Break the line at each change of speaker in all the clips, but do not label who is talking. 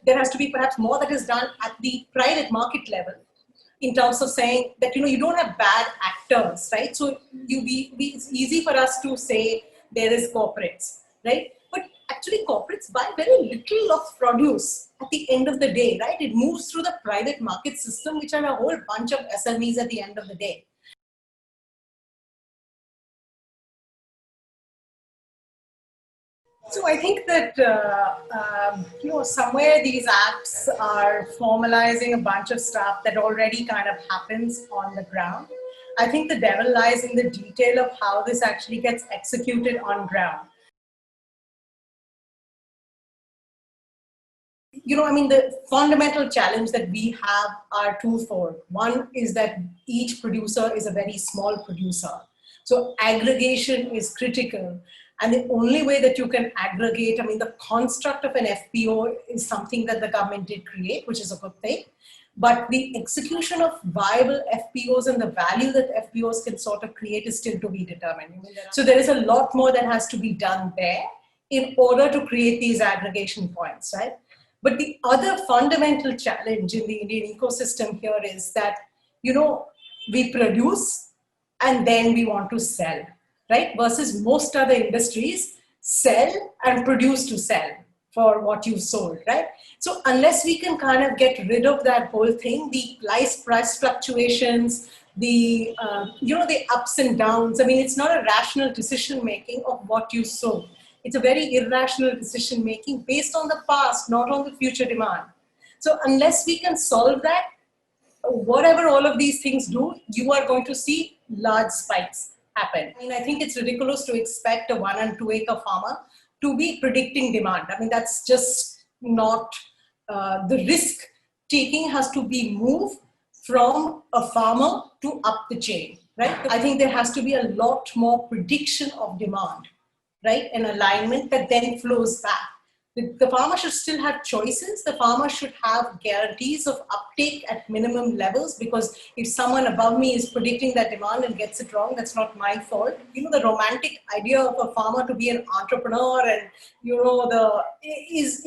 There has to be perhaps more that is done at the private market level in terms of saying that, you don't have bad actors, right? So it's easy for us to say there is corporates, right? But actually corporates buy very little of produce at the end of the day, right? It moves through the private market system, which are a whole bunch of SMEs at the end of the day. So I think that, somewhere these apps are formalizing a bunch of stuff that already kind of happens on the ground. I think the devil lies in the detail of how this actually gets executed on ground. The fundamental challenge that we have are twofold. One is that each producer is a very small producer. So aggregation is critical. And the only way that you can aggregate, the construct of an FPO is something that the government did create, which is a good thing. But the execution of viable FPOs and the value that FPOs can sort of create is still to be determined. So there is a lot more that has to be done there in order to create these aggregation points, right? But the other fundamental challenge in the Indian ecosystem here is that, we produce and then we want to sell, right? Versus most other industries, sell and produce to sell for what you've sold, right? So unless we can kind of get rid of that whole thing, the price fluctuations, the ups and downs, it's not a rational decision making of what you sold. It's a very irrational decision making based on the past, not on the future demand. So unless we can solve that, whatever all of these things do, you are going to see large spikes happen. I think it's ridiculous to expect a 1 and 2 acre farmer to be predicting demand. That's just not, the risk taking has to be moved from a farmer to up the chain, right? I think there has to be a lot more prediction of demand, right? An alignment that then flows back. The farmer should still have choices. The farmer should have guarantees of uptake at minimum levels, because if someone above me is predicting that demand and gets it wrong, that's not my fault. The romantic idea of a farmer to be an entrepreneur and, is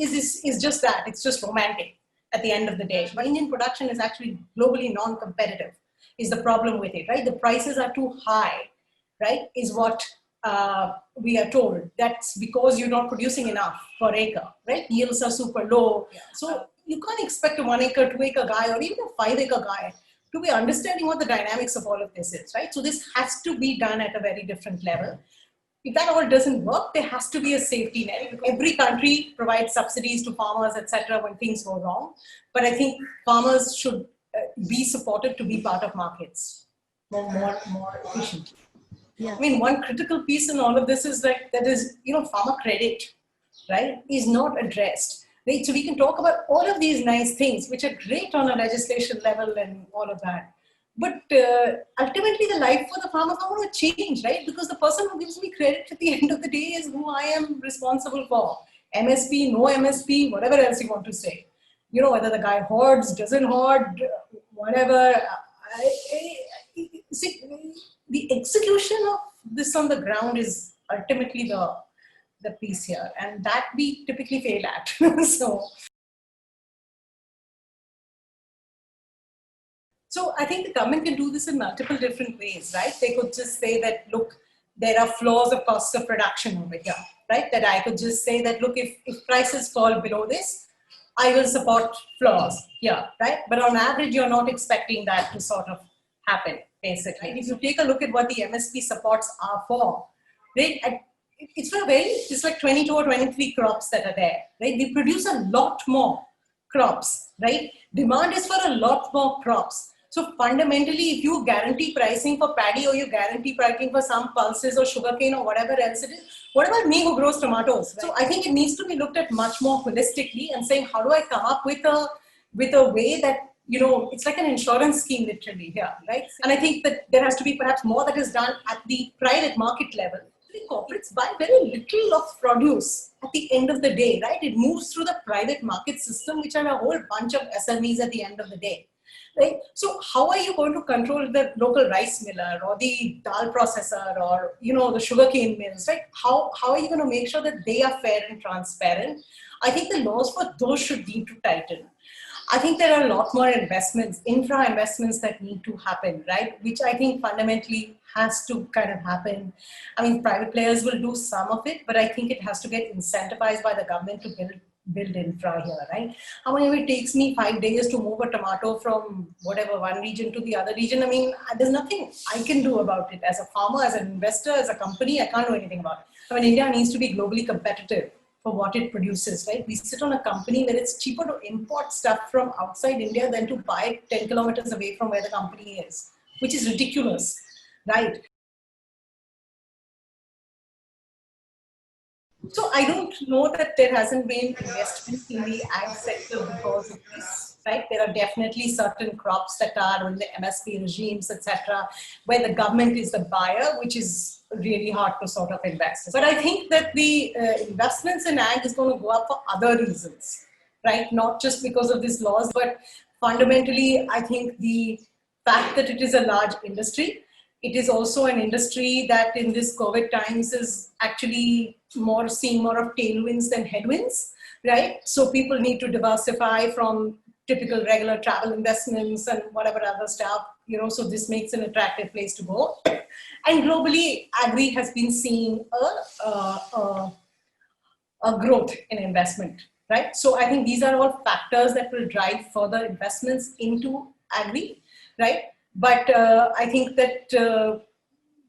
just that. It's just romantic at the end of the day. But Indian production is actually globally non-competitive, is the problem with it, right? The prices are too high, right? Is what we are told. That's because you're not producing enough per acre, right? Yields are super low. Yeah. So you can't expect a 1 acre, 2 acre guy, or even a 5 acre guy to be understanding what the dynamics of all of this is, right? So this has to be done at a very different level. If that all doesn't work, there has to be a safety net. Every country provides subsidies to farmers, etc., when things go wrong. But I think farmers should be supported to be part of markets more efficiently. Yeah. One critical piece in all of this is farmer credit, right, is not addressed. Right? So we can talk about all of these nice things, which are great on a legislation level and all of that. But ultimately, the life for the farmer will change, right? Because the person who gives me credit at the end of the day is who I am responsible for. MSP, no MSP, whatever else you want to say. Whether the guy hoards, doesn't hoard, whatever. See, the execution of this on the ground is ultimately the piece here, and that we typically fail at. So I think the government can do this in multiple different ways, right? They could just say that, look, there are flaws of costs of production over here, right? That I could just say that, look, if prices fall below this, I will support flaws here, right? But on average, you're not expecting that to sort of happen, basically. If you take a look at what the MSP supports are for, right? It's like 22 or 23 crops that are there, right? We produce a lot more crops, right? Demand is for a lot more crops. So fundamentally, if you guarantee pricing for paddy, or you guarantee pricing for some pulses or sugarcane or whatever else it is, what about me who grows tomatoes? Right? So I think it needs to be looked at much more holistically and saying, how do I come up with a way that, it's like an insurance scheme literally here, right? And I think that there has to be perhaps more that is done at the private market level. Corporates buy very little of produce at the end of the day, right? It moves through the private market system, which are a whole bunch of SMEs at the end of the day, right? So how are you going to control the local rice miller or the dal processor or, the sugarcane mills, right? How are you going to make sure that they are fair and transparent? I think the laws for those should need to tighten. I think there are a lot more investments, infra investments that need to happen, right? Which I think fundamentally has to kind of happen. I mean, private players will do some of it, but I think it has to get incentivized by the government to build infra here, right? How many it takes me 5 days to move a tomato from whatever one region to the other region? I mean, there's nothing I can do about it as a farmer, as an investor, as a company. I can't do anything about it. I mean, India needs to be globally competitive for what it produces, right? We sit on a company where it's cheaper to import stuff from outside India than to buy it 10 kilometers away from where the company is, which is ridiculous, right? So I don't know that there hasn't been investment in the ag sector because of this, right? There are definitely certain crops that are in the MSP regimes, etc., where the government is the buyer, which is really hard to sort of invest. But I think that the investments in ag is going to go up for other reasons, right? Not just because of these laws, but fundamentally, I think the fact that it is a large industry, it is also an industry that in this COVID times is actually more seeing more of tailwinds than headwinds, right? So people need to diversify from typical regular travel investments and whatever other stuff, so this makes an attractive place to go. And globally, agri has been seeing a growth in investment, right? So I think these are all factors that will drive further investments into agri, right? But I think that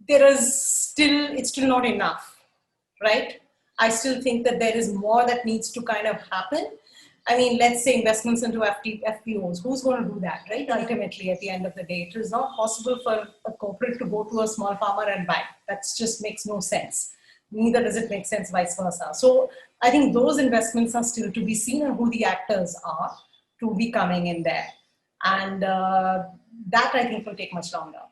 it's still not enough, right? I still think that there is more that needs to kind of happen. I mean, let's say investments into FPOs. Who's going to do that, right? Ultimately, at the end of the day, it is not possible for a corporate to go to a small farmer and buy. That just makes no sense. Neither does it make sense vice versa. So I think those investments are still to be seen and who the actors are to be coming in there. And that I think will take much longer.